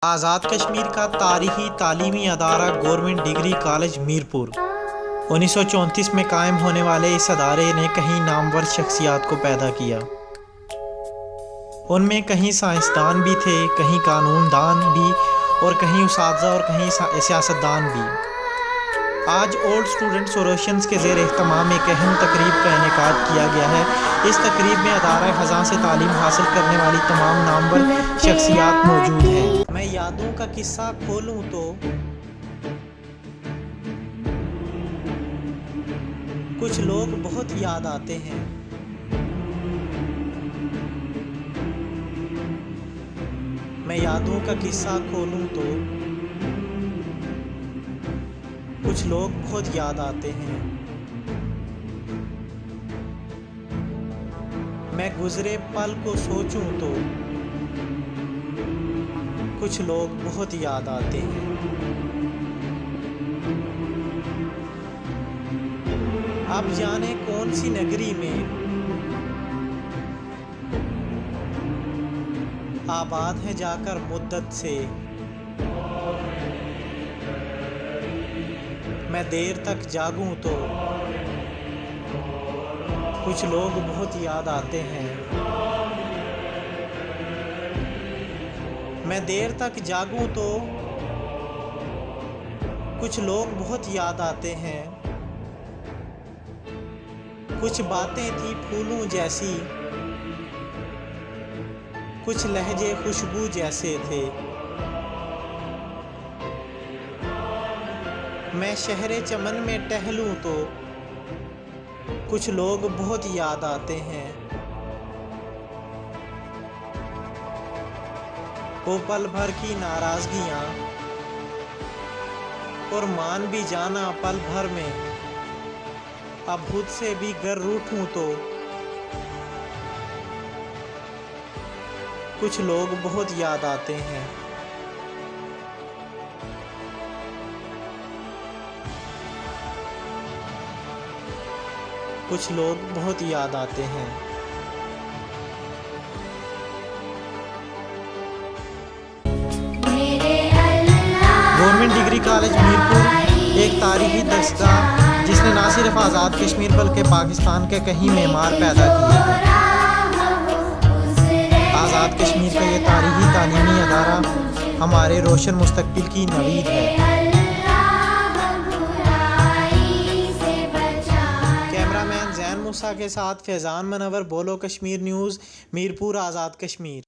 आज़ाद कश्मीर का तारीखी तालीमी अदारा गवर्नमेंट डिग्री कॉलेज मीरपुर 1934 में कायम होने वाले इस अदारे ने कई नामवर शख्सियात को पैदा किया। उनमें कहीं साइंसदान भी थे, कहीं कानूनदान भी और कहीं उसातिज़ा और कहीं सियासतदान भी। आज ओल्ड स्टूडेंट्स सोल्यूशंस के ज़ेर एहतमाम एक अहम तकरीब का इनेकाद किया गया है। इस तकरीब में अदारा ख़ज़ां से तालीम हासिल करने वाली तमाम नामवर शख्सियात मौजूद हैं। मैं यादों का किस्सा खोलूं तो कुछ लोग बहुत याद आते हैं। मैं यादों का किस्सा खोलूं तो कुछ लोग बहुत याद आते हैं। मैं गुजरे पल को सोचूं तो कुछ लोग बहुत याद आते हैं। अब जाने कौन सी नगरी में आबाद है जाकर मुद्दत से, मैं देर तक जागूं तो कुछ लोग बहुत याद आते हैं। मैं देर तक जागूं तो कुछ लोग बहुत याद आते हैं। कुछ बातें थी फूलों जैसी, कुछ लहजे खुशबू जैसे थे। मैं शहरे चमन में टहलूं तो कुछ लोग बहुत याद आते हैं। वो पल भर की नाराजगियां और मान भी जाना पल भर में, अब खुद से भी गर रूठूं तो कुछ लोग बहुत याद आते हैं। कुछ लोग बहुत याद आते हैं। गवर्नमेंट डिग्री कॉलेज मीरपुर एक तारीखी दस्तगाह जिसने ना सिर्फ आज़ाद कश्मीर बल्कि पाकिस्तान के कई मेमार पैदा किए हैं। आज़ाद कश्मीर का ये तारीखी तालीमी अदारा हमारे रोशन मुस्तकबिल की नवीद है। कैमरामैन जैन मूसा के साथ फैज़ान मनवर, बोलो कश्मीर न्यूज़, मीरपुर, आज़ाद कश्मीर।